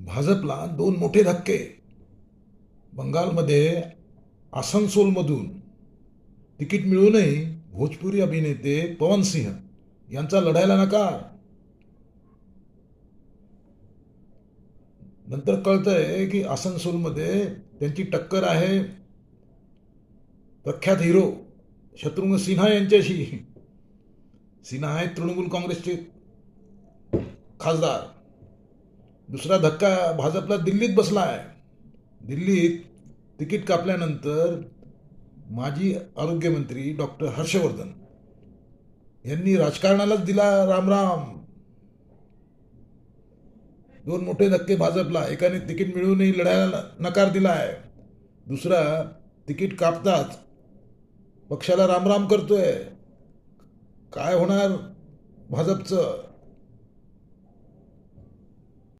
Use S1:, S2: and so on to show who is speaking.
S1: भाजपला दोन मोठे धक्के. बंगालमध्ये आसनसोलमधून तिकीट मिळूनही भोजपुरी अभिनेते पवन सिंह यांचा लढायला नकार. नंतर कळतंय की आसनसोलमध्ये त्यांची टक्कर आहे प्रख्यात हिरो शत्रुघ्न सिन्हा यांच्याशी. सिन्हा आहेत तृणमूल काँग्रेसचे खासदार. दुसरा धक्का भाजपला दिल्लीत बसला आहे. दिल्लीत तिकीट कापल्यानंतर माजी आरोग्यमंत्री डॉक्टर हर्षवर्धन यांनी राजकारणालाच दिला रामराम. दोन मोठे धक्के भाजपला. एकाने तिकीट मिळूनही लढायला नकार दिला आहे. दुसरा तिकीट कापताच पक्षाला रामराम करतोय. काय होणार भाजपचं?